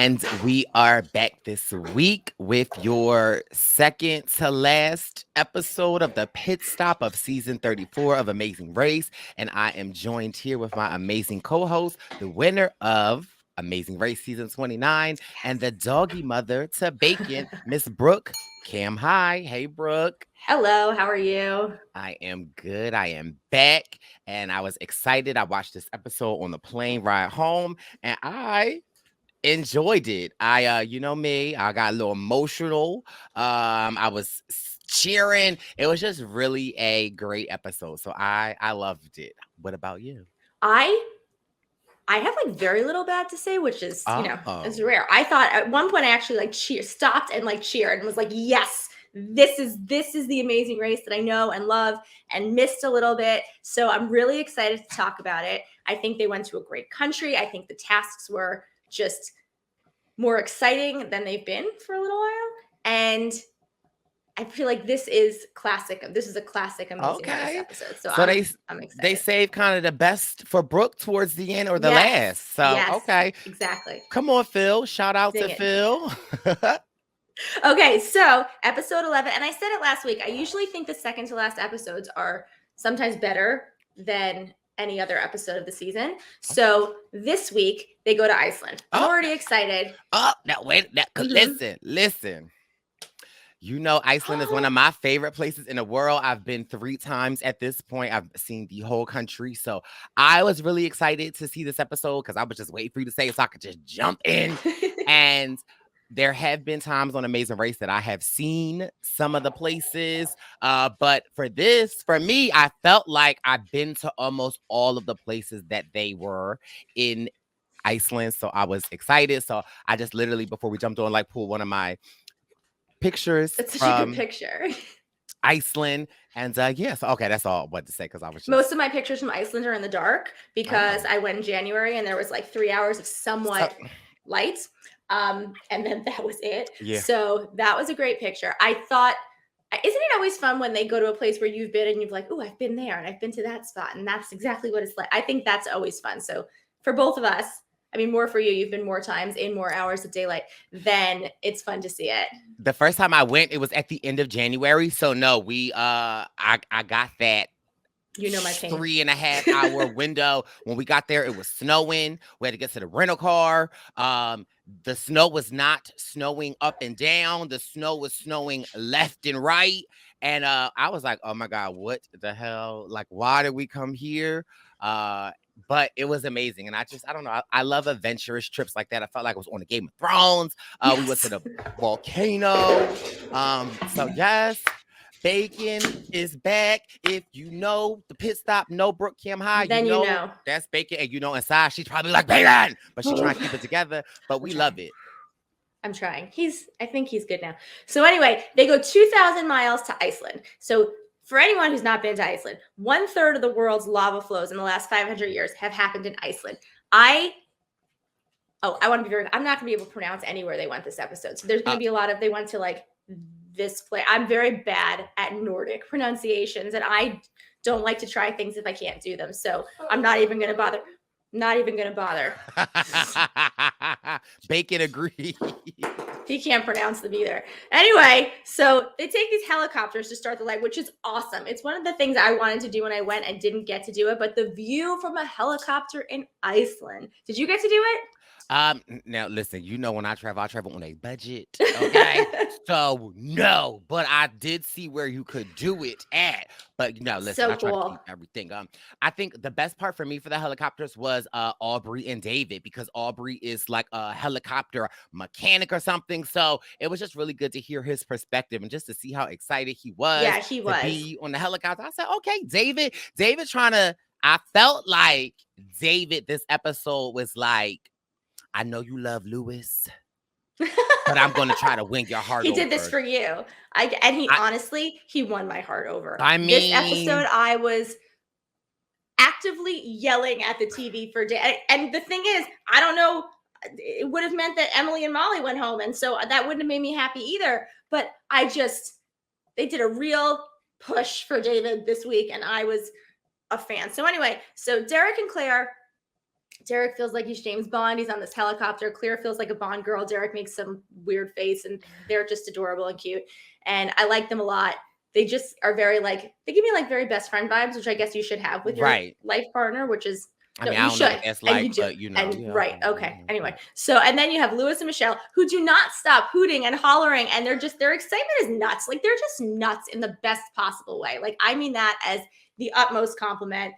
And we are back this week with your second to last episode of the pit stop of season 34 of Amazing Race. And I am joined here with my amazing co host, the winner of Amazing Race season 29, and the doggy mother to Bacon, Miss Brooke Camhi. Hey, Brooke. Hello, how are you? I am good. I am back, and I was excited. I watched this episode on the plane ride home, and I enjoyed it. You know me, I got a little emotional. I was cheering. It was just really a great episode. So I loved it. What about you? I I have like very little bad to say, which is, Oh, is rare. I thought at one point I actually like stopped and like cheered and was like, "Yes, this is the Amazing Race that I know and love and missed a little bit." So I'm really excited to talk about it. I think they went to a great country. I think the tasks were just more exciting than they've been for a little while. And I feel like this is classic. This is a classic Amazing Race okay. episode. So So I'm they excited. saved kind of the best for Brooke towards the end or the Yes. last. So Yes. okay. Exactly. Come on, Phil. Shout out to Sing it. Phil. Okay, so episode 11, and I said it last week. I usually think the second to last episodes are sometimes better than any other episode of the season. So this week they go to Iceland. I'm Oh, already excited. oh, now wait. Now, listen. You know, Iceland is one of my favorite places in the world. I've been 3 times at this point. I've seen the whole country. So I was really excited to see this episode because I was just waiting for you to say it so I could just jump in. And there have been times on Amazing Race that I have seen some of the places. But for me, I felt like I've been to almost all of the places that they were in Iceland. So I was excited. So I just literally, before we jumped on, like pulled one of my pictures It's such a good from picture. Iceland. And yes, okay, that's all I wanted to say because I was just Most of my pictures from Iceland are in the dark because I went in January and there was like 3 hours of somewhat light. And then that was it. Yeah. So that was a great picture. I thought, isn't it always fun when they go to a place where you've been and you've like, oh, I've been there and I've been to that spot and that's exactly what it's like. I think that's always fun. So for both of us, I mean, more for you, you've been more times in more hours of daylight, then it's fun to see it. The first time I went, it was at the end of January. So no, I got that. You know my pain. 3.5 hour window. When we got there, it was snowing. We had to get to the rental car. The snow was not snowing up and down. The snow was snowing left and right. And I was like, oh my God, what the hell? Like, why did we come here? But it was amazing. And I don't know. I love adventurous trips like that. I felt like I was on the Game of Thrones. Yes. We went to the volcano. So yes. Bacon is back. If you know the pit stop, no Brooke Camhi, then you know that's Bacon. And you know inside she's probably like Bacon, but she's trying to keep it together. But we love it. I'm trying. I think he's good now. So anyway, they go 2,000 miles to Iceland. So for anyone who's not been to Iceland, 1/3 of the world's lava flows in the last 500 years have happened in Iceland. I want to be I'm not going to be able to pronounce anywhere they went this episode. So there's going to be a lot of, they went to like this place. I'm very bad at Nordic pronunciations and I don't like to try things if I can't do them. So I'm not even going to bother. Bacon agreed. He can't pronounce them either. Anyway, so they take these helicopters to start the leg, which is awesome. It's one of the things I wanted to do when I went and didn't get to do it. But the view from a helicopter in Iceland. Did you get to do it? Now listen, you know when I travel on a budget, okay? So no, but I did see where you could do it at. But listen, So I try to cool. keep everything. I think the best part for me for the helicopters was Aubrey and David because Aubrey is like a helicopter mechanic or something. So it was just really good to hear his perspective and just to see how excited he was. Yeah, he was. To be on the helicopter. I said, okay, David trying to. I felt like David this episode was like, I know you love Lewis, but I'm going to try to win your heart He over. did this for you. Honestly, he won my heart over. I mean, this episode, I was actively yelling at the TV for days. And the thing is, I don't know, it would have meant that Emily and Molly went home. And so that wouldn't have made me happy either. But they did a real push for David this week. And I was a fan. So anyway, so Derek and Claire Derek feels like he's James Bond. He's on this helicopter. Claire feels like a Bond girl. Derek makes some weird face, and they're just adorable and cute. And I like them a lot. They just are very like, they give me like very best friend vibes, which I guess you should have with your life partner, which is, I mean, I don't know what that's like, but you know. And, right. Okay. Anyway. So, and then you have Louis and Michelle, who do not stop hooting and hollering. And their excitement is nuts. Like, they're just nuts in the best possible way. Like, I mean that as the utmost compliment.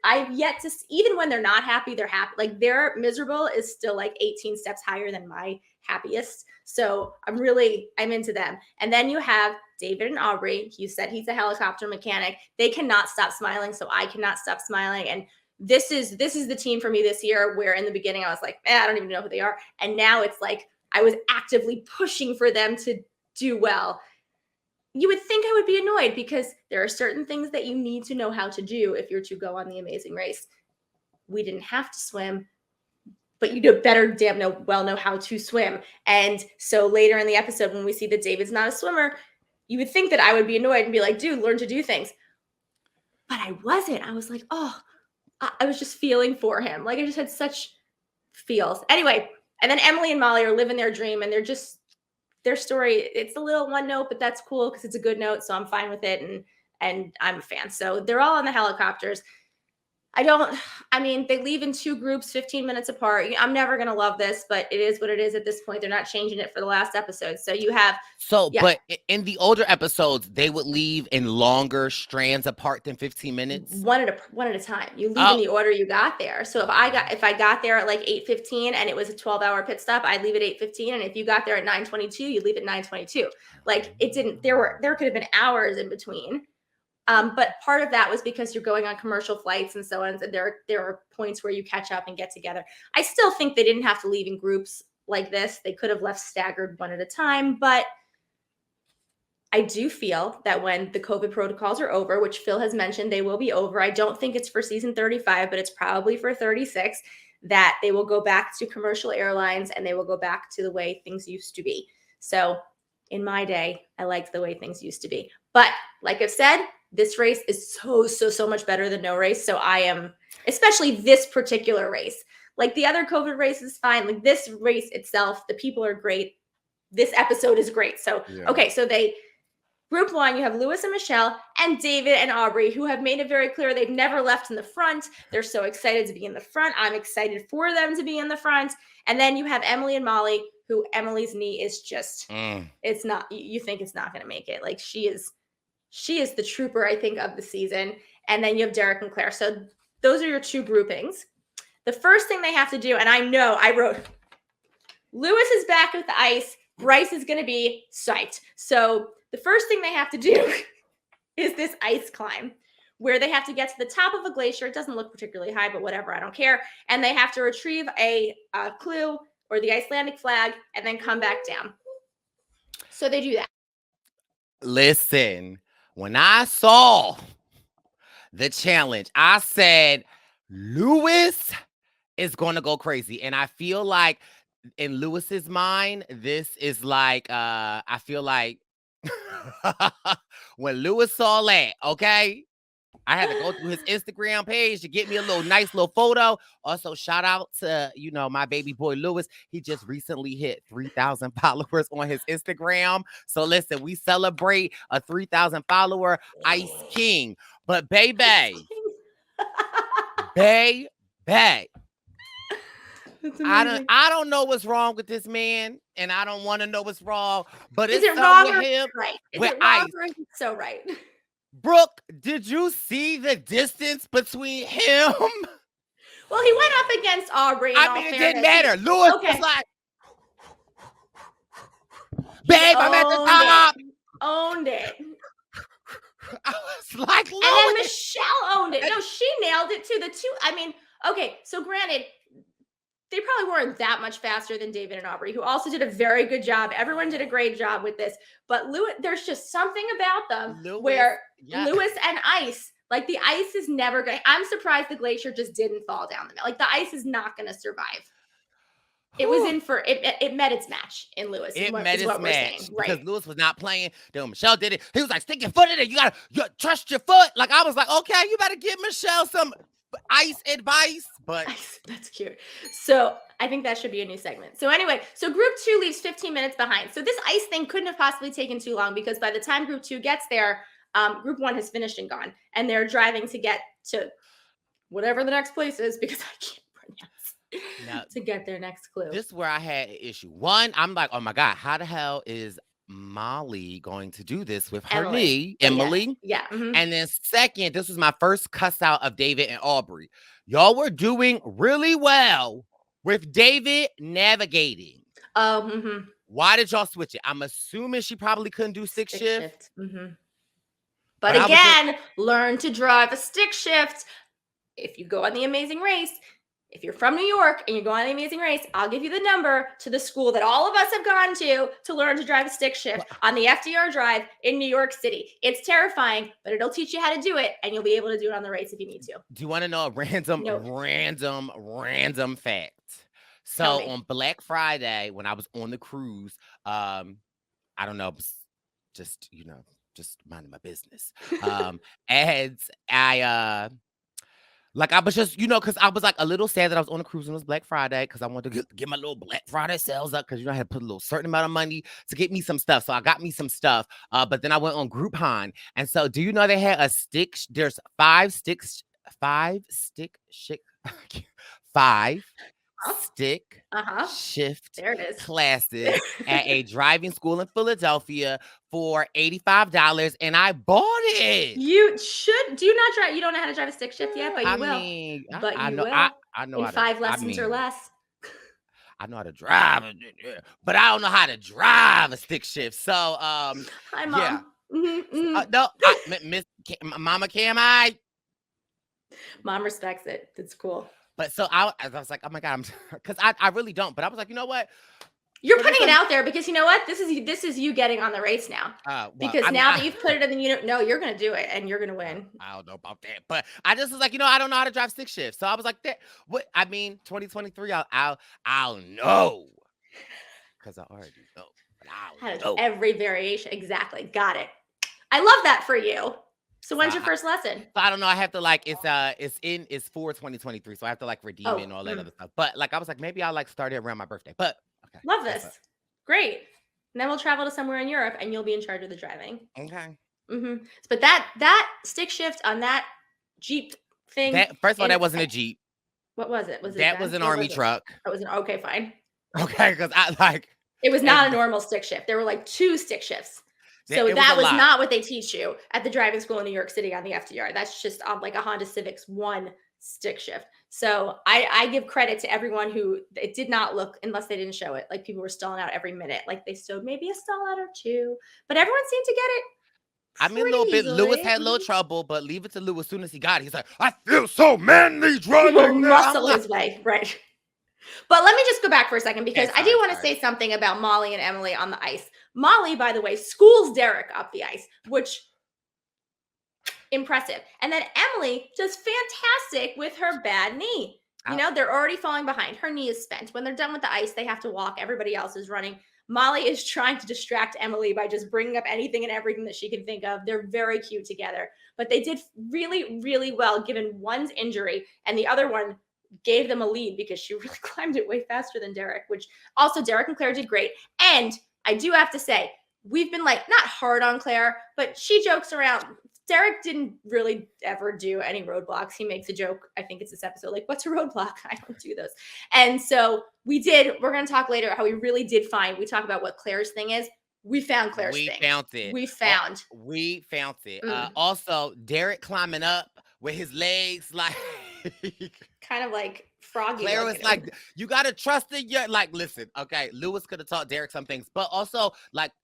I've yet to, even when they're not happy, they're happy. Like, their miserable is still like 18 steps higher than my happiest. So I'm into them. And then you have David and Aubrey. You said he's a helicopter mechanic. They cannot stop smiling. So I cannot stop smiling. And this is the team for me this year, where in the beginning I was like, I don't even know who they are. And now it's like, I was actively pushing for them to do well. You would think I would be annoyed because there are certain things that you need to know how to do if you're to go on the Amazing Race. We didn't have to swim, but you better damn know how to swim. And so later in the episode, when we see that David's not a swimmer, you would think that I would be annoyed and be like, dude, learn to do things. But I wasn't. I was like, oh, I was just feeling for him. Like, I just had such feels. Anyway, and then Emily and Molly are living their dream, and their story, it's a little one note, but that's cool because it's a good note, so I'm fine with it, and I'm a fan. So they're all on the helicopters. They leave in two groups, 15 minutes apart. I'm never going to love this, but it is what it is at this point. They're not changing it for the last episode. So you have... But in the older episodes, they would leave in longer strands apart than 15 minutes? One at a time. You leave in the order you got there. So if I got there at like 8:15 and it was a 12-hour pit stop, I'd leave at 8:15. And if you got there at 9:22, you leave at 9:22. Like, it didn't... There could have been hours in between. But part of that was because you're going on commercial flights and so on. And there are points where you catch up and get together. I still think they didn't have to leave in groups like this. They could have left staggered one at a time. But I do feel that when the COVID protocols are over, which Phil has mentioned they will be over, I don't think it's for season 35, but it's probably for 36, that they will go back to commercial airlines and they will go back to the way things used to be. So in my day, I liked the way things used to be. But like I've said, this race is so much better than no race. So I am, especially this particular race. Like, the other COVID race is fine. Like, this race itself, the people are great. This episode is great. So, Okay, so group one, you have Louis and Michelle and David and Aubrey, who have made it very clear they've never left in the front. They're so excited to be in the front. I'm excited for them to be in the front. And then you have Emily and Molly, who Emily's knee is just, it's not, you think it's not going to make it. Like, she is the trooper, I think, of the season. And then you have Derek and Claire. So those are your two groupings. The first thing they have to do, and I wrote, Louis is back with the ice. Brice is going to be psyched. So the first thing they have to do is this ice climb, where they have to get to the top of a glacier. It doesn't look particularly high, but whatever, I don't care. And they have to retrieve a clue or the Icelandic flag and then come back down. So they do that. Listen, when I saw the challenge, I said, Louis is going to go crazy. And I feel like in Louis's mind, this is like, I feel like when Louis saw that, okay, I had to go through his Instagram page to get me a nice little photo. Also, shout out to, my baby boy, Louis. He just recently hit 3,000 followers on his Instagram. So listen, we celebrate a 3,000 follower Ice King. But baby, I don't know what's wrong with this man, and I don't want to know what's wrong. But is it's it wrong with him right? Is with it wrong ice. or is it so right? Brooke, did you see the distance between him? Well, he went up against Aubrey. It didn't matter. Louis was like, babe, I'm at the top. Owned it. I was like, Louis. And then Michelle owned it. No, she nailed it too. Okay, so granted, they probably weren't that much faster than David and Aubrey, who also did a very good job. Everyone did a great job with this. But Louis, there's just something about them where Louis and ice, like, the ice is never going to... I'm surprised the glacier just didn't fall down. Like, the ice is not going to survive. It was in for... It met its match in Louis. It met its match. Right. Because Louis was not playing. Then Michelle did it. He was like, stick your foot in it. You got to trust your foot. Like, I was like, okay, you better give Michelle some... ice advice, but That's cute. So I think that should be a new segment. So anyway, so group 2 leaves 15 minutes behind. So this ice thing couldn't have possibly taken too long because by the time group 2 gets there, group 1 has finished and gone, and they're driving to get to whatever the next place is because I can't pronounce now to get their next clue. this is where I had an issue. One, I'm like, oh my God, how the hell is Molly going to do this with her knee, Yes. Emily? Yeah. And then second, this was my first cuss out of David and Aubrey. Y'all were doing really well with David navigating. Why did y'all switch it? I'm assuming she probably couldn't do stick shift. But again, learn to drive a stick shift. If you go on the Amazing Race, if you're from New York and you go on the Amazing Race, I'll give you the number to the school that all of us have gone to learn to drive a stick shift on the FDR Drive in New York City. It's terrifying, but it'll teach you how to do it, and you'll be able to do it on the race if you need to. Do you want to know a random fact? So on Black Friday, when I was on the cruise, I don't know, just minding my business. And I was just, because I was like a little sad that I was on a cruise and it was Black Friday because I wanted to get my little Black Friday sales up because, I had to put a little certain amount of money to get me some stuff. So I got me some stuff, but then I went on Groupon. And so do you know they had there's five stick shift There it is. classes at a driving school in Philadelphia for $85, and I bought it. You should. Do you not drive? You don't know how to drive a stick shift yet, but you will. I know. will. I know in how 5 lessons or less. I know how to drive, but I don't know how to drive a stick shift. So, Hi, Mom. Yeah. No, Mama Camhi. Mom respects it. It's cool. But so I was like, oh my God, because I really don't. But I was like, you know what? You're putting it out there because you know what? This is you getting on the race now. Because now that you've put it in, you're going to do it and you're going to win. I don't know about that, but I just was like, I don't know how to drive stick shift. So I was like, that. What? I mean, 2023, I'll know because I already know. But I'll know every variation. Exactly. Got it. I love that for you. So when's your first lesson? So I don't know. I have to it's for 2023. So I have to redeem it and all that other stuff. But I was like, maybe I'll start it around my birthday. But okay. Love this. Great. And then we'll travel to somewhere in Europe and you'll be in charge of the driving. Okay. But that stick shift on that Jeep thing. First of all, that wasn't a Jeep. What was it? That was an army truck. That was okay, fine. Okay, because it was not a normal stick shift. There were 2 stick shifts. So that was not what they teach you at the driving school in New York City on the FDR. That's just on a Honda Civic's 1 stick shift. So I give credit to everyone who it did not look, unless they didn't show it, like people were stalling out every minute. They stowed maybe a stall out or 2, but everyone seemed to get it. I mean, a little bit. Lewis had a little trouble, but leave it to Lewis. As soon as he got it, he's like, I feel so manly driving. Muscle his way, right? But let me just go back for a second because I do want to say something about Molly and Emily on the ice. Molly, by the way, schools Derek up the ice, which impressive. And then Emily does fantastic with her bad knee. They're already falling behind. Her knee is spent. When they're done with the ice, they have to walk. Everybody else is running. Molly is trying to distract Emily by just bringing up anything and everything that she can think of. They're very cute together. But they did really, really well given one's injury and the other one gave them a lead because she really climbed it way faster than Derek, which also Derek and Claire did great. And I do have to say, we've been not hard on Claire, but she jokes around. Derek didn't really ever do any roadblocks. He makes a joke. I think it's this episode, what's a roadblock? I don't do those. And so we're going to talk later how we really did find, we talk about what Claire's thing is. We found Claire's thing. We found it. Also, Derek climbing up with his legs kind of froggy. Claire was you got to trust in your, listen, okay, Lewis could have taught Derek some things, but also,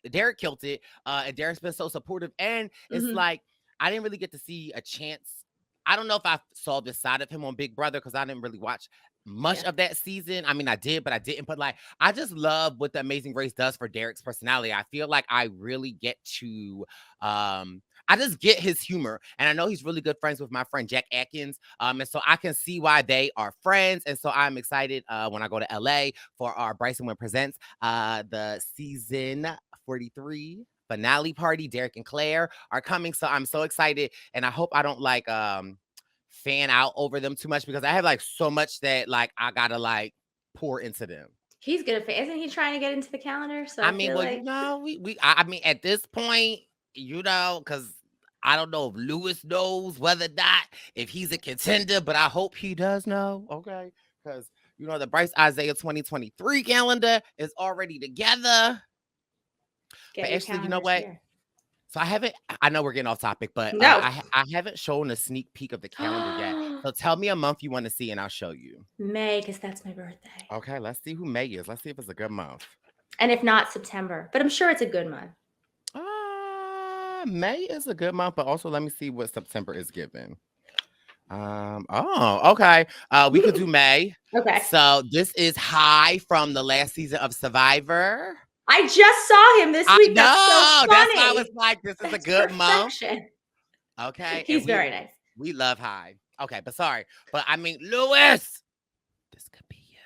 Derek killed it, and Derek's been so supportive, and it's I didn't really get to see a chance. I don't know if I saw this side of him on Big Brother because I didn't really watch much of that season. I mean, I did, but I didn't. But I just love what the Amazing Race does for Derek's personality. I feel like I really get to, I just get his humor. And I know he's really good friends with my friend Jack Atkins. And so I can see why they are friends. And so I'm excited when I go to LA for our Brice and Win Presents, the season 43 finale party. Derek and Claire are coming. So I'm so excited. And I hope I don't fan out over them too much because I have like so much that like I gotta like pour into them. He's good at isn't he trying to get into the calendar? So I I mean, feel well, like I mean, at this point, because I don't know if Lewis knows whether or not if he's a contender, but I hope he does know. Okay, because the Brice Isaiah 2023 calendar is already together. get But your actually, you know calendars what? here. So I know we're getting off topic, but No. I haven't shown a sneak peek of the calendar yet. So tell me a month you want to see, and I'll show you. May, because that's my birthday. Okay, let's see who May is. Let's see if it's a good month. And if not, September. But I'm sure it's a good month. May is a good month, but also let me see what September is giving. Okay. We could do May. Okay. So this is High from the last season of Survivor. I just saw him this week. That's so funny. That's why I was like, this is a good month. Okay. He's very nice. We love High. Okay, but sorry. But I mean, Lewis, this could be you.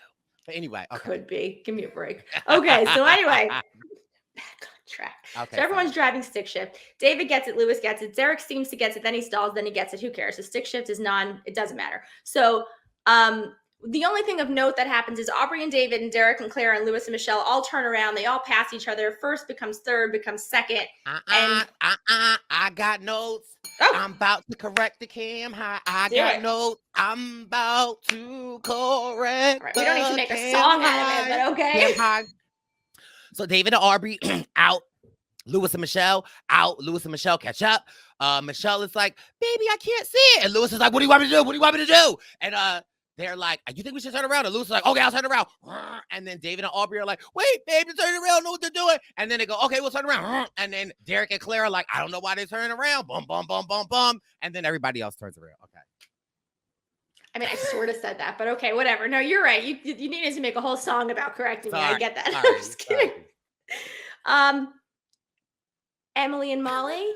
But anyway, okay. Could be. Give me a break. Okay, so anyway, back on track. Okay, so everyone's driving stick shift. David gets it. Lewis gets it. Derek seems to get it. Then he stalls. Then he gets it. Who cares? The stick shift is it doesn't matter. So the only thing of note that happens is Aubrey and David and Derek and Claire and Lewis and Michelle all turn around. They all pass each other. First becomes third, becomes second. I got notes. Oh. I'm about to correct the cam. I got notes. I'm about to correct. Right, we don't need to make a song out of it, but okay. So David and Aubrey out. Lewis and Michelle out. Lewis and Michelle catch up. Michelle is like, baby, I can't see it. And Lewis is like, what do you want me to do? What do you want me to do? And they're like, you think we should turn around? And Lewis is like, okay, I'll turn around. And then David and Aubrey are like, wait, baby, turn around. I don't know what they're doing. And then they go, okay, we'll turn around. And then Derek and Claire are like, I don't know why they're turning around. Bum, bum, bum, bum, bum. And then everybody else turns around. Okay. I mean, I sort of said that, but okay, whatever. No, you're right. You needed to make a whole song about correcting me. I get that. I'm just kidding. Emily and Molly,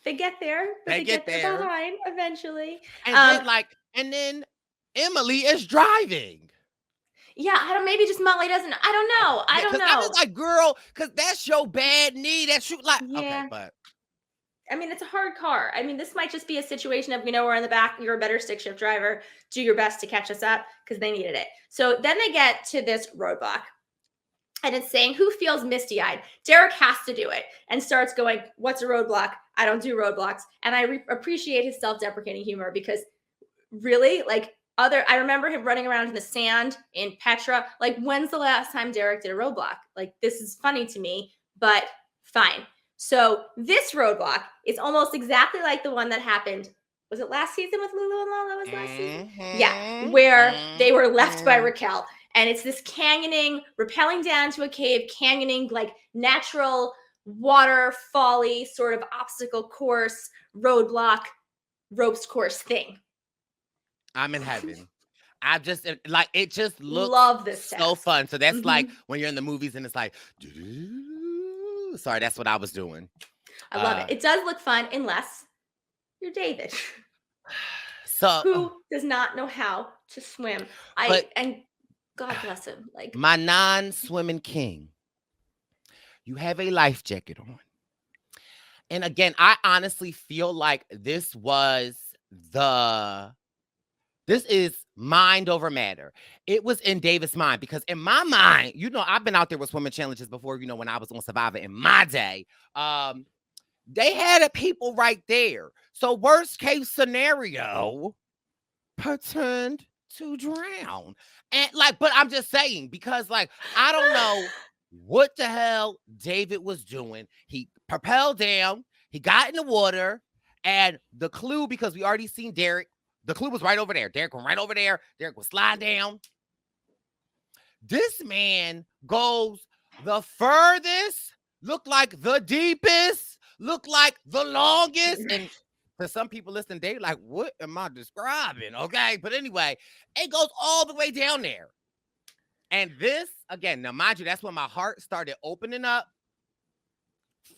they get there, but they get there behind eventually. And then Emily is driving. Yeah, maybe just Molly doesn't. I don't know. I don't know. I was like, girl, because that's your bad knee. That's you like. Yeah. Okay, but. I mean, it's a hard car. I mean, this might just be a situation of, we're in the back. You're a better stick shift driver. Do your best to catch us up because they needed it. So then they get to this roadblock. And it's saying, who feels misty-eyed? Derek has to do it and starts going, what's a roadblock? I don't do roadblocks. And I appreciate his self-deprecating humor because really, I remember him running around in the sand in Petra. Like, when's the last time Derek did a roadblock? Like, this is funny to me, but fine. So this roadblock is almost exactly like the one that happened. Was it last season with Lulu and Lala? Was last season? Yeah, where they were left by Raquel. And it's this canyoning, rappelling down to a cave, canyoning, like natural water folly, sort of obstacle course, roadblock, ropes course thing. I'm in heaven. I just like it. Just looks love this so fun. So that's like when you're in the movies and it's like, sorry, that's what I was doing. I love it. It does look fun unless you're David, so who does not know how to swim. And God bless him. Like my non-swimming king. You have a life jacket on. And again, I honestly feel like this is mind over matter. It was in David's mind because in my mind, I've been out there with swimming challenges before, when I was on Survivor in my day. They had people right there. So worst case scenario, pretend to drown. And but I'm just saying, because I don't know what the hell David was doing. He propelled down, he got in the water, and the clue, because we already seen Derek, the clue was right over there. Derek went right over there. Derek was slide down. This man goes the furthest, look like the deepest, look like the longest, and for some people listening, they're like, what am I describing? Okay. But anyway, it goes all the way down there. And this, again, now mind you, that's when my heart started opening up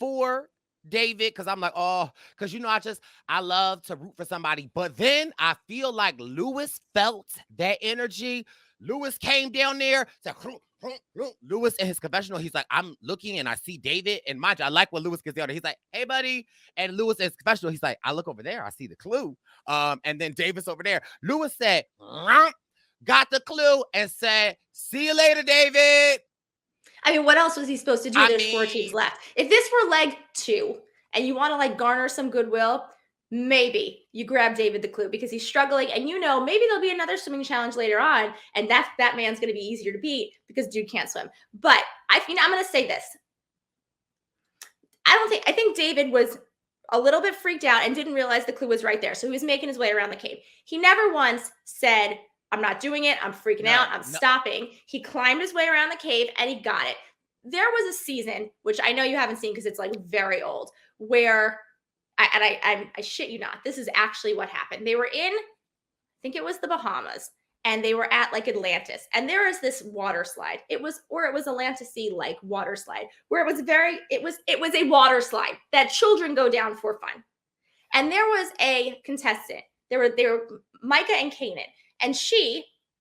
for David. Cause I'm like, cause I love to root for somebody. But then I feel like Lewis felt that energy. Lewis came down there. Said, Lewis in his confessional, he's like, I'm looking and I see David. And mind you, I like when Lewis gets down there. He's like, hey, buddy. And Lewis in his confessional, he's like, I look over there. I see the clue. And then David's over there. Lewis said, got the clue and said, see you later, David. I mean, what else was he supposed to do? There's 4 teams left. If this were leg 2 and you want to like garner some goodwill, maybe you grab David the clue because he's struggling, and maybe there'll be another swimming challenge later on, and that man's going to be easier to beat because dude can't swim. But I'm going to say this. I think David was a little bit freaked out and didn't realize the clue was right there. So he was making his way around the cave. He never once said, I'm not doing it. I'm freaking out. I'm stopping. He climbed his way around the cave and he got it. There was a season, which I know you haven't seen because it's like very old, where I shit you not, this is actually what happened. They were in, I think it was the Bahamas, and they were at like Atlantis, and there is this water slide. It was Atlantis-y like water slide where it was a water slide that children go down for fun. And there was a contestant. They were Micah and Kanan, and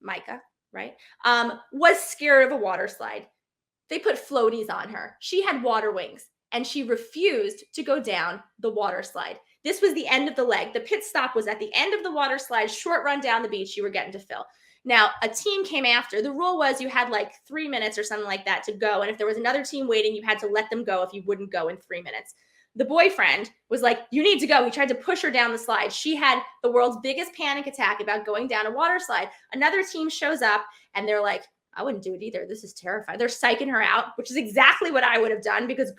Micah, right, was scared of a water slide. They put floaties on her. She had water wings, and she refused to go down the water slide. This was the end of the leg. The pit stop was at the end of the water slide, short run down the beach. You were getting to fill. Now, a team came after. The rule was you had like 3 minutes or something like that to go. And if there was another team waiting, you had to let them go if you wouldn't go in 3 minutes. The boyfriend was like, you need to go. He tried to push her down the slide. She had the world's biggest panic attack about going down a water slide. Another team shows up and they're like, I wouldn't do it either. This is terrifying. They're psyching her out, which is exactly what I would have done because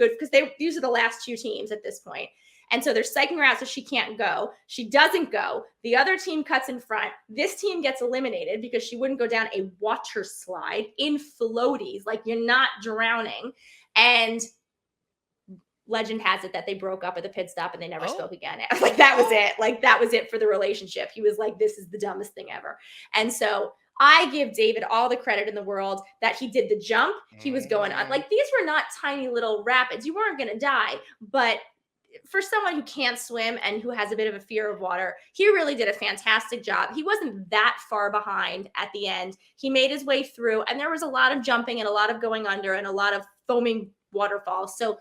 these are the last 2 teams at this point. And so they're psyching her out so she can't go. She doesn't go. The other team cuts in front. This team gets eliminated because she wouldn't go down a water slide in floaties. Like, you're not drowning. And legend has it that they broke up at the pit stop and they never spoke again. Like, that was it. Like, that was it for the relationship. He was like, this is the dumbest thing ever. And so I give David all the credit in the world that he did the jump. He was going on. Like, these were not tiny little rapids. You weren't going to die. But for someone who can't swim and who has a bit of a fear of water, he really did a fantastic job. He wasn't that far behind at the end. He made his way through, and there was a lot of jumping and a lot of going under and a lot of foaming waterfalls. So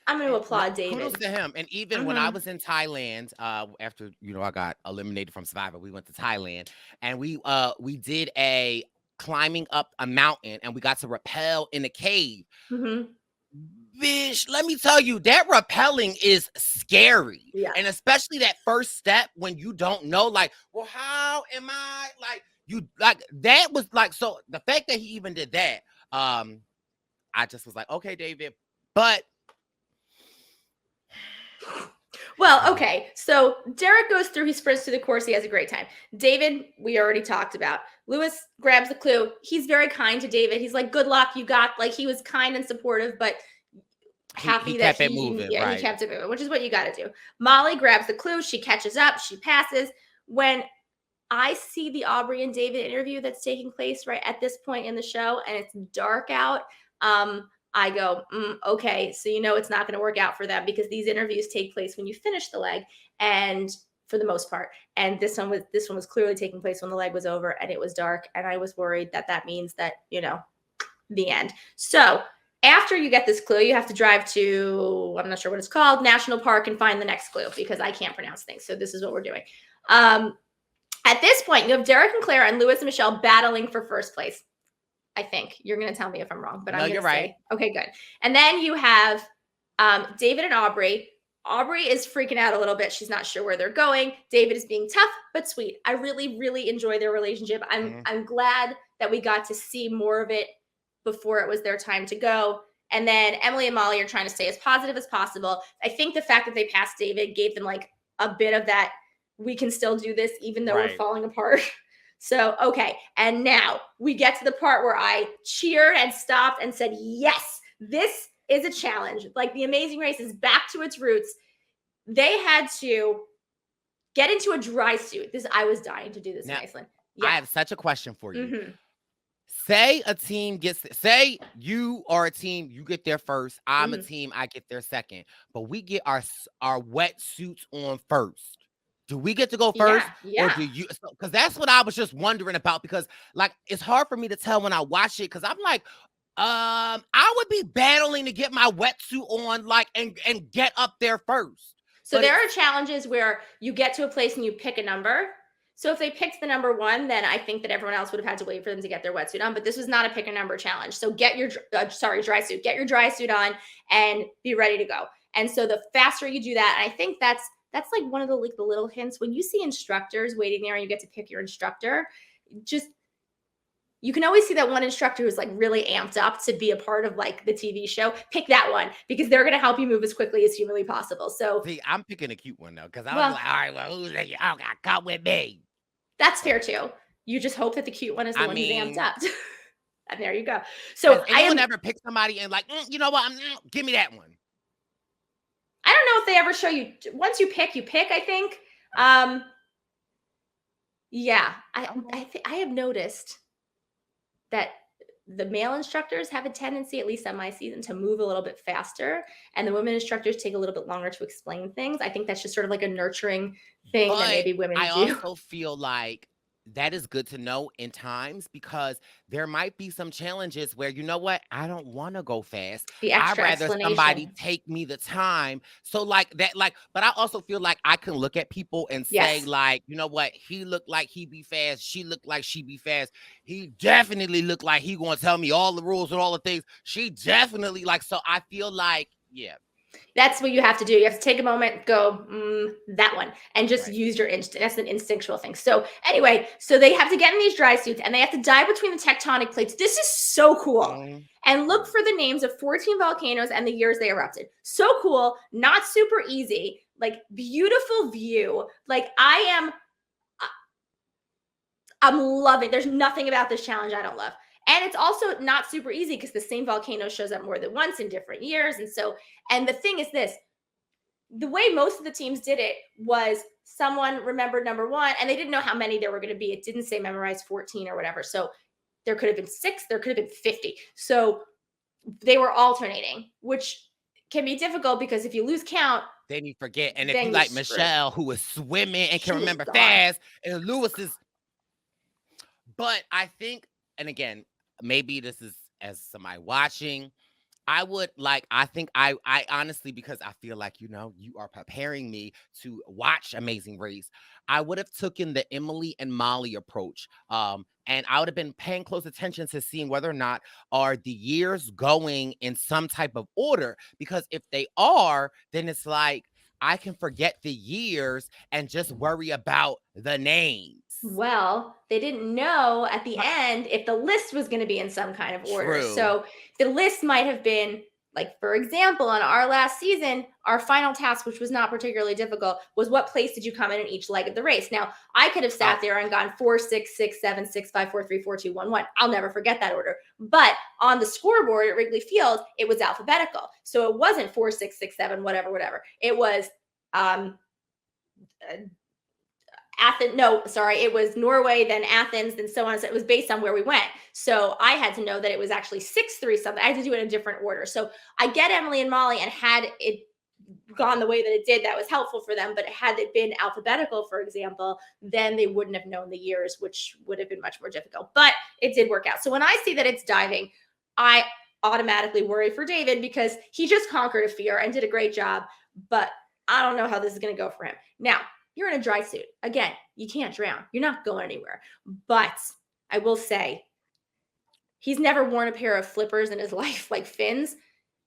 I'm going to applaud David. Kudos to him. And even when I was in Thailand, after I got eliminated from Survivor, we went to Thailand, and we did a climbing up a mountain, and we got to rappel in a cave. Bitch, let me tell you, that rappelling is scary. Yeah. And especially that first step when you don't know, like, well, how am I? Like, you like that was like, so the fact that he even did that, I just was like, okay, David, but well, okay. So Derek goes through, he sprints through the course. He has a great time. David, we already talked about. Lewis grabs the clue. He's very kind to David. He's like, good luck. You got, like, he was kind and supportive, but happy he that kept it moving. Yeah, right. He kept it moving, which is what you got to do. Molly grabs the clue. She catches up. She passes. When I see the Aubrey and David interview that's taking place right at this point in the show, and it's dark out, I go, okay, so it's not going to work out for them because these interviews take place when you finish the leg, and for the most part, and this one was clearly taking place when the leg was over and it was dark, and I was worried that means that the end. So after you get this clue, you have to drive to, I'm not sure what it's called, National Park, and find the next clue because I can't pronounce things. So this is what we're doing. At this point, you have Derek and Claire and Lewis and Michelle battling for first place. I think you're going to tell me if I'm wrong, but I'm going to say, right. Okay, good. And then you have David and Aubrey. Aubrey is freaking out a little bit. She's not sure where they're going. David is being tough, but sweet. I really, really enjoy their relationship. I'm glad that we got to see more of it before it was their time to go. And then Emily and Molly are trying to stay as positive as possible. I think the fact that they passed David gave them like a bit of that, we can still do this even though we're falling apart. So, okay. And now we get to the part where I cheered and stopped and said, yes, this is a challenge. Like, the Amazing Race is back to its roots. They had to get into a dry suit. I was dying to do this in Iceland. Yeah. I have such a question for you. Say a team say you are a team, you get there first. I'm a team, I get there second. But we get our wetsuits on first. Do we get to go first, Yeah, or yeah. do you? Because that's what I was just wondering about. Because like it's hard for me to tell when I watch it. Because I'm like, I would be battling to get my wetsuit on, like, and get up there first. So But there are it's challenges where you get to a place and you pick a number. So if they picked the number 1, then I think that everyone else would have had to wait for them to get their wetsuit on. But this was not a pick a number challenge. So get your dry suit. Get your dry suit on and be ready to go. And so the faster you do that, and I think that's like one of the little hints when you see instructors waiting there and you get to pick your instructor. Just you can always see that one instructor who's like really amped up to be a part of like the TV show. Pick that one because they're going to help you move as quickly as humanly possible. So, see, I'm picking a cute one though, because I was well, like, all right, well, who's that? Oh, got come with me. that's fair too. You just hope that the cute one is the I one who's amped mean, up. And there you go. has So anyone ever picked somebody and like, you know what? Give me that one. I don't know if they ever show you once you pick, I think. Yeah, I have noticed that the male instructors have a tendency, at least on my season, to move a little bit faster, and the women instructors take a little bit longer to explain things. I think that's just sort of like a nurturing thing that But maybe women I do. also feel like that is good to know in times, because there might be some challenges where, you know what, I don't want to go fast. The I'd extra rather somebody explanation. take me the time. So like that, like, but I also feel like I can look at people and say, Yes. like, you know what, he looked like he be fast. She looked like she be fast. He definitely looked like he gonna tell me all the rules and all the things. She definitely like, so I feel like, yeah, That's what you have to do. You have to take a moment, go, that one, and just right. use your instinct. That's an instinctual thing. So anyway, so they have to get in these dry suits and they have to dive between the tectonic plates. This is so cool. And look for the names of 14 volcanoes and the years they erupted. So cool, not super easy, like beautiful view. Like I'm loving. There's nothing about this challenge I don't love. And it's also not super easy because the same volcano shows up more than once in different years. And so, and the thing is this, the way most of the teams did it was someone remembered number 1 and they didn't know how many there were going to be. It didn't say memorize 14 or whatever. So there could have been 6, there could have been 50. So they were alternating, which can be difficult because if you lose count, Then you forget. And if then you you're like screwed. Michelle, who was swimming and She can was remember gone. fast, and Lewis is, but I think, and again, maybe this is as somebody watching, I think I honestly, because I feel like, you know, you are preparing me to watch Amazing Race, I would have taken the Emily and Molly approach. And I would have been paying close attention to seeing whether or not are the years going in some type of order. Because if they are, then it's like I can forget the years and just worry about the names. Well, they didn't know at the But end if the list was going to be in some kind of order. true. So the list might have been like, for example, on our last season, our final task, which was not particularly difficult, was what place did you come in each leg of the race? Now, I could have Oh, sat there and gone 4, 6, 6, 7, 6, 5, 4, 3, 4, 2, 1, 1. I'll never forget that order. But on the scoreboard at Wrigley Field, it was alphabetical. So it wasn't 4, 6, 6, 7, whatever. It was Athens. No, sorry, it was Norway, then Athens, then so on. So it was based on where we went. So I had to know that it was actually 6-3 something. I had to do it in a different order. So I get Emily and Molly, and had it gone the way that it did, that was helpful for them. But had it been alphabetical, for example, then they wouldn't have known the years, which would have been much more difficult. But it did work out. So when I see that it's diving, I automatically worry for David because he just conquered a fear and did a great job. But I don't know how this is going to go for him. Now, you're in a dry suit. Again, you can't drown. You're not going anywhere. But I will say, he's never worn a pair of flippers in his life like fins.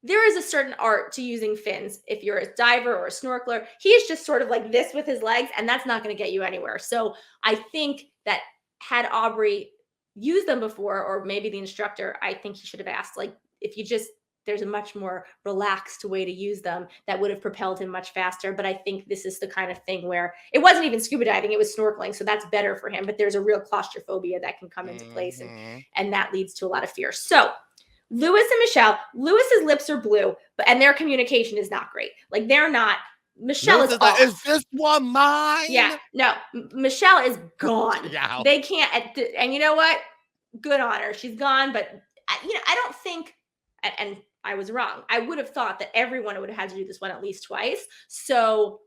There is a certain art to using fins if you're a diver or a snorkeler. He is just sort of like this with his legs, and that's not going to get you anywhere. So I think that had Aubrey used them before, or maybe the instructor, I think he should have asked, like, if you just, there's a much more relaxed way to use them that would have propelled him much faster. But I think this is the kind of thing where it wasn't even scuba diving, it was snorkeling. So that's better for him. But there's a real claustrophobia that can come into place, and that leads to a lot of fear. So Lewis and Michelle, Lewis's lips are blue, and their communication is not great. Like, they're not, Michelle Lewis is is like, off. is this one mine? Yeah, no, Michelle is gone. Yeah. They can't, and you know what? Good on her. She's gone, but I don't think, and I was wrong. I would have thought that everyone would have had to do this one at least twice. So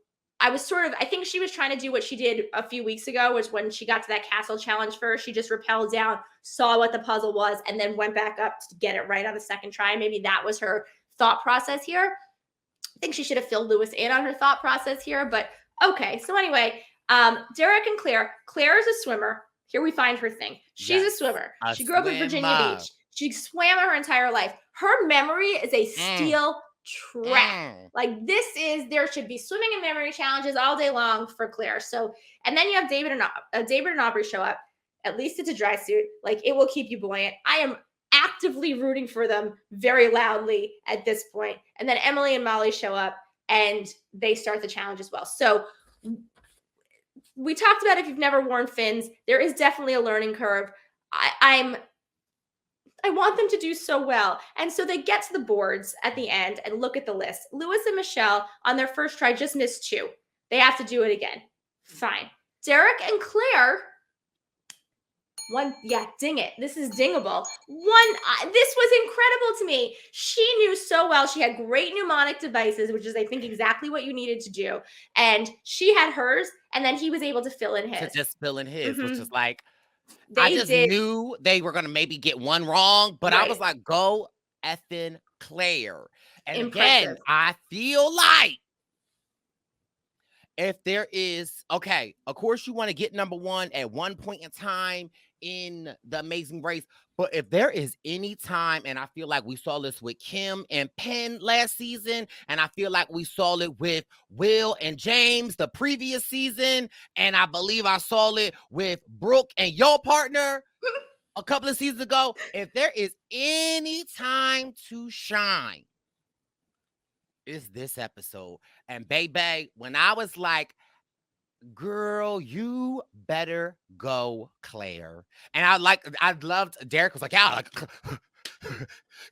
I think she was trying to do what she did a few weeks ago, which when she got to that castle challenge first, she just rappelled down, saw what the puzzle was, and then went back up to get it right on the second try. Maybe that was her thought process here. I think she should have filled Lewis in on her thought process here, but okay. So anyway, Derek and Claire. Claire is a swimmer. Here we find her thing. She's a swimmer. She grew up in Virginia Beach. She swam her entire life. Her memory is a steel trap. Like there should be swimming and memory challenges all day long for Claire. So, and then you have David and Aubrey show up. At least it's a dry suit. Like it will keep you buoyant. I am actively rooting for them very loudly at this point. And then Emily and Molly show up and they start the challenge as well. So we talked about if you've never worn fins, there is definitely a learning curve. I want them to do so well. And so they get to the boards at the end and look at the list. Lewis and Michelle on their first try just missed 2. They have to do it again. Fine. Derek and Claire, ding it. This is dingable. This was incredible to me. She knew so well. She had great mnemonic devices, which is, I think, exactly what you needed to do. And she had hers, and then he was able to fill in his. To just fill in his, which is like, I just knew they were going to maybe get one wrong, but I was like, go effing Claire. And again, I feel like if there is, okay, of course you want to get number 1 at one point in time in the Amazing Race, but if there is any time, and I feel like we saw this with Kim and Penn last season, and I feel like we saw it with Will and James the previous season, and I believe I saw it with Brooke and your partner a couple of seasons ago, if there is any time to shine, it's this episode. And baby, when I was like, girl, you better go, Claire. And I loved Derek was like, yeah, like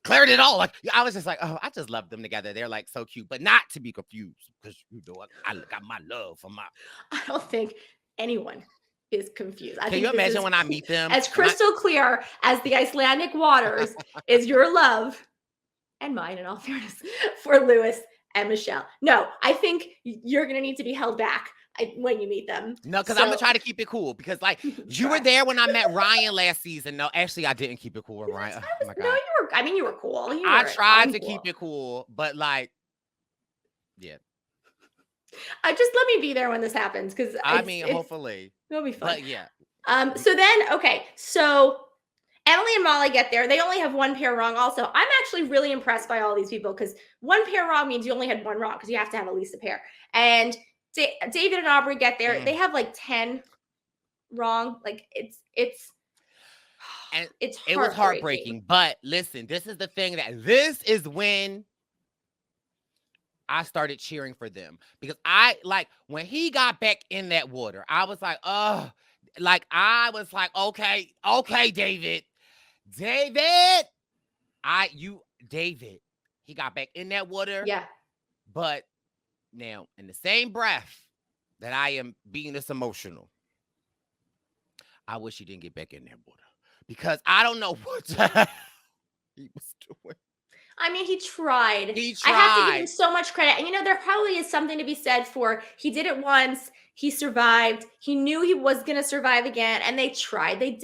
Claire did all. Like I was just like, oh, I just love them together. They're like so cute, but not to be confused because you know I got my love for my. I don't think anyone is confused. Can you imagine when I meet them? As crystal clear as the Icelandic waters is your love and mine, in all fairness, for Lewis and Michelle. No, I think you're going to need to be held back when you meet them. No, because I'm going to try to keep it cool. Because, like, you were there when I met Ryan last season. No, actually, I didn't keep it cool with Ryan. Oh, my God. No, you were cool. I tried to keep it cool, but, like, yeah. Just let me be there when this happens. Because hopefully. It'll be fun. But, yeah. So then, okay, so Emily and Molly get there. They only have 1 pair wrong also. I'm actually really impressed by all these people because 1 pair wrong means you only had 1 wrong because you have to have at least a pair. And David and Aubrey get there. They have like 10 wrong. Like it's it was heartbreaking. But listen, this is when I started cheering for them because I like when he got back in that water, I was like, oh, like I was like, okay, David, he got back in that water. Yeah. But now, in the same breath that I am being this emotional, I wish he didn't get back in that water because I don't know what he was doing. I mean, he tried. I have to give him so much credit. And, there probably is something to be said for he did it once. He survived. He knew he was going to survive again. And they tried. They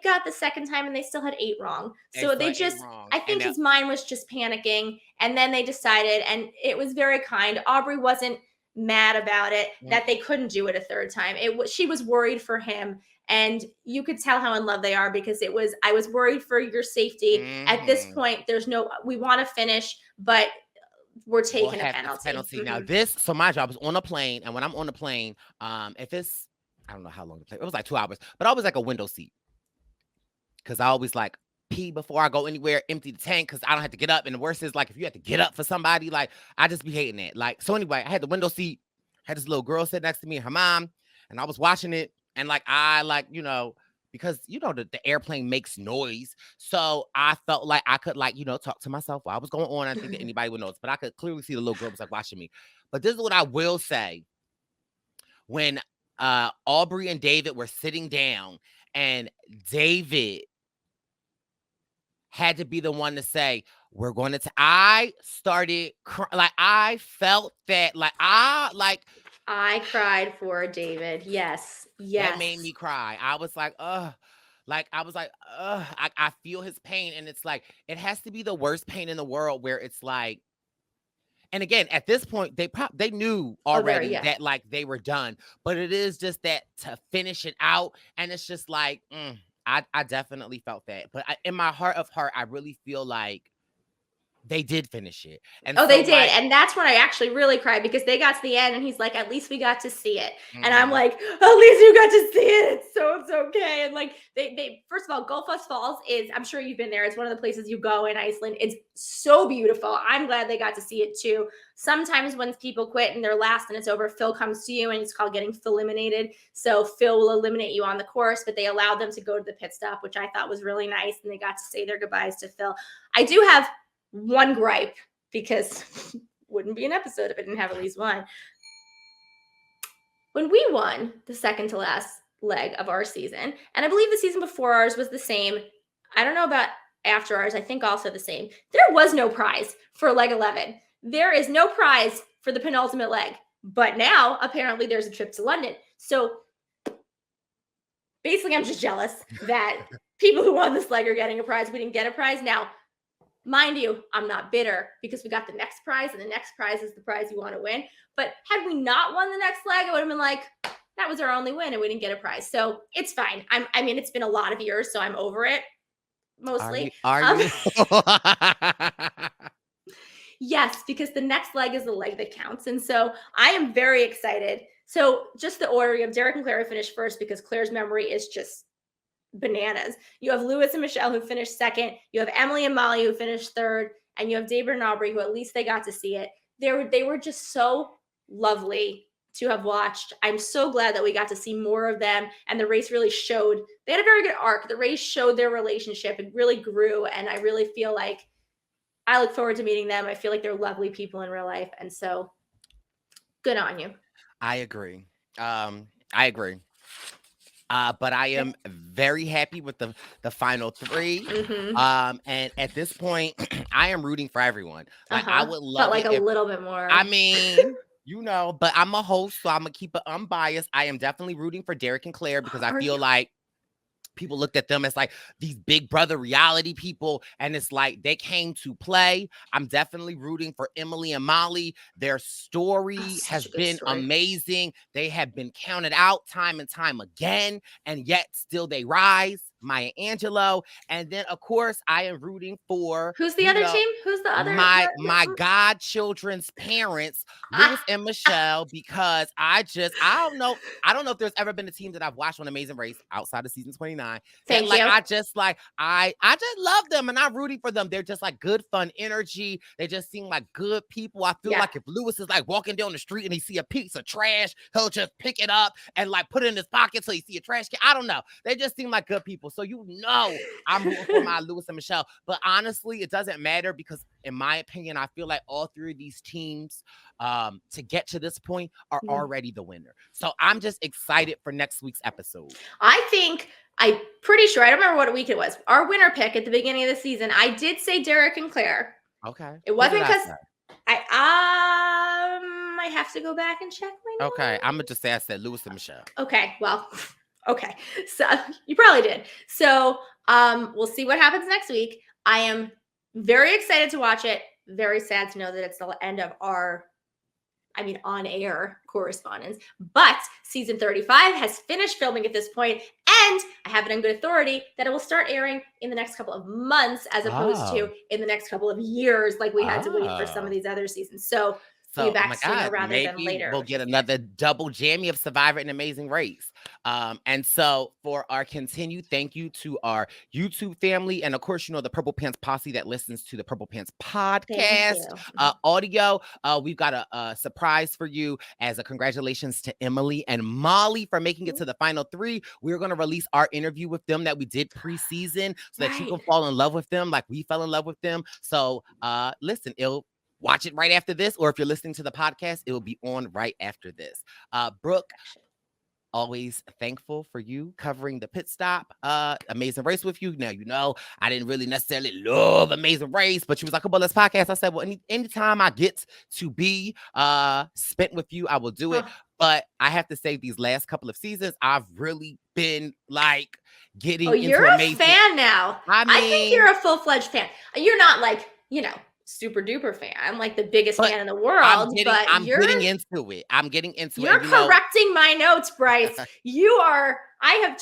got the second time and they still had 8 wrong. So I think his mind was just panicking. And then they decided, and it was very kind. Aubrey wasn't mad about it that they couldn't do it a third time. She was worried for him. And you could tell how in love they are because I was worried for your safety. At this point, we want to finish, but we're taking a penalty. Now so my job is on a plane. And when I'm on the plane, if it's, I don't know how long the plane, it was like 2 hours, but I always like a window seat. Cause I always like pee before I go anywhere, empty the tank. Cause I don't have to get up. And the worst is like, if you have to get up for somebody, like I just be hating that. Like, so anyway, I had the window seat, had this little girl sit next to me and her mom, and I was watching it. And because the airplane makes noise. So I felt like I could talk to myself while I was going on. I think that anybody would notice, but I could clearly see the little girl was like watching me. But this is what I will say. When Aubrey and David were sitting down and David had to be the one to say, we're going to, I started crying. Like I felt that I cried for David. Yes. That made Yes. me cry. I was like, ugh. Like I was like, ugh, I feel his pain. And it's like, it has to be the worst pain in the world where it's like, and again, at this point, they knew Oh, there, already yeah. that like they were done. But it is just that to finish it out, and it's just like, I definitely felt that. But in my heart of heart, I really feel like they did finish it. And Oh, so they did. like, And that's when I actually really cried because they got to the end and he's like, at least we got to see it. And I'm mhm. like, at least you got to see it. It's okay. And like they first of all, Gullfoss Falls is, I'm sure you've been there. It's one of the places you go in Iceland. It's so beautiful. I'm glad they got to see it too. Sometimes when people quit and they're last and it's over, Phil comes to you and it's called getting Phil eliminated. So Phil will eliminate you on the course, but they allowed them to go to the pit stop, which I thought was really nice. And they got to say their goodbyes to Phil. I do have one gripe, because wouldn't be an episode if it didn't have at least one. When we won the second to last leg of our season, and I believe the season before ours was the same. I don't know about after ours. I think also the same. There was no prize for leg 11. There is no prize for the penultimate leg. But now apparently there's a trip to London. So basically I'm just jealous that people who won this leg are getting a prize. We didn't get a prize. Now, mind you, I'm not bitter because we got the next prize, and the next prize is the prize you want to win. But had we not won the next leg, I would have been like, that was our only win and we didn't get a prize. So it's fine. I mean, it's been a lot of years, so I'm over it mostly. Are you? Yes, because the next leg is the leg that counts. And so I am very excited. So just the order, you have Derek and Claire finish first because Claire's memory is just bananas. You have Lewis and Michelle who finished second. You have Emily and Molly who finished third, and you have David and Aubrey who at least they got to see it. They were just so lovely to have watched. I'm so glad that we got to see more of them, and the race really showed. They had a very good arc. The race showed their relationship. It really grew, and I really feel like I look forward to meeting them. I feel like they're lovely people in real life, and so good on you. I agree. I agree. But I am very happy with the final three. Mm-hmm. And at this point, I am rooting for everyone. Like I would But love like it a if, little bit more. I mean, but I'm a host, so I'm gonna keep it unbiased. I am definitely rooting for Derek and Claire because I Are feel you? like people looked at them as like these big brother reality people, and it's like they came to play. I'm definitely rooting for Emily and Molly. Their story Such has a good been story. amazing. They have been counted out time and time again, and yet still they rise. Maya Angelou. And then of course I am rooting for, Who's the other team? Who's the other? my godchildren's parents, Lewis and Michelle, because I don't know if there's ever been a team that I've watched on Amazing Race outside of season 29 that Thank like you. I just love them, and I'm rooting for them. They're just like good fun energy. They just seem like good people. I feel Yeah. like if Lewis is like walking down the street and he see a piece of trash, he'll just pick it up and like put it in his pocket till he see a trash can. I don't know. They just seem like good people. So I'm rooting for my Lewis and Michelle. But honestly, it doesn't matter because in my opinion, I feel like all three of these teams to get to this point are already the winner. So I'm just excited for next week's episode. I'm pretty sure, I don't remember what week it was. Our winner pick at the beginning of the season, I did say Derek and Claire. Okay. It wasn't because I have to go back and check my notes. Okay, I'm gonna just say I said Lewis and Michelle. Okay, well, okay. So you probably did. So we'll see what happens next week. I am very excited to watch it. Very sad to know that it's the end of our on-air correspondence. But season 35 has finished filming at this point, and I have it on good authority that it will start airing in the next couple of months as opposed to in the next couple of years, like we had to wait for some of these other seasons. So we'll be back sooner rather than later. We'll get another double jammy of Survivor and Amazing Race. And so for our continued thank you to our YouTube family, and of course, the Purple Pants posse that listens to the Purple Pants podcast audio. We've got a surprise for you as a congratulations to Emily and Molly for making it to the final three. We're going to release our interview with them that we did preseason so that you can fall in love with them like we fell in love with them. So listen, watch it right after this, or if you're listening to the podcast, it will be on right after this. Brooke, always thankful for you covering the pit stop. Amazing Race with you. Now, you know, I didn't really necessarily love Amazing Race, but you was like, come on, let's podcast. I said, well, anytime I get to be spent with you, I will do it. But I have to say, these last couple of seasons, I've really been like getting into you're amazing. A fan now. I think you're a full-fledged fan. You're not like, you know, super duper fan. I'm like the biggest fan in the world. I'm getting into it. I'm getting into it. You're correcting my notes, Brice. I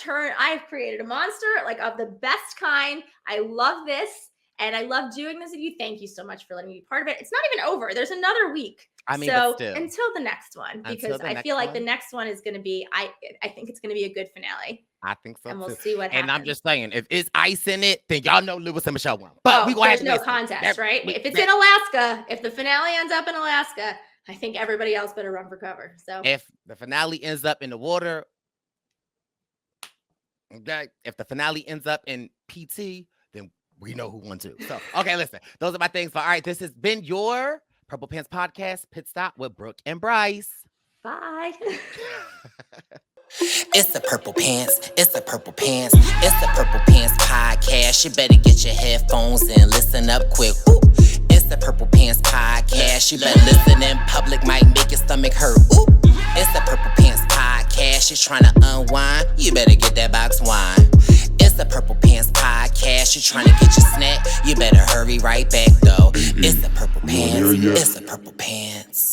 have created a monster like of the best kind. I love this. And I love doing this with you. Thank you so much for letting me be part of it. It's not even over. There's another week. I mean, so until the next one, because I feel like the next one is going to be, I think it's going to be a good finale. I think so. And we'll see what happens. And I'm just saying, if it's ice in it, then y'all know Lewis and Michelle won. But we gonna have no contest, right? If it's in Alaska, if the finale ends up in Alaska, I think everybody else better run for cover. So if the finale ends up in the water, okay. If the finale ends up in PT, then we know who won too. So okay, listen, those are my things. But all right, this has been your Purple Pants Podcast Pit Stop with Brooke and Brice. Bye. It's the Purple Pants, it's the Purple Pants, it's the Purple Pants Podcast. You better get your headphones and listen up quick. Ooh. It's the Purple Pants Podcast. You better listen in public, might make your stomach hurt. Ooh. It's the Purple Pants Podcast. You're trying to unwind, you better get that box wine. It's the Purple Pants Podcast. You're trying to get your snack, you better hurry right back though. It's the Purple Pants, it's the Purple Pants.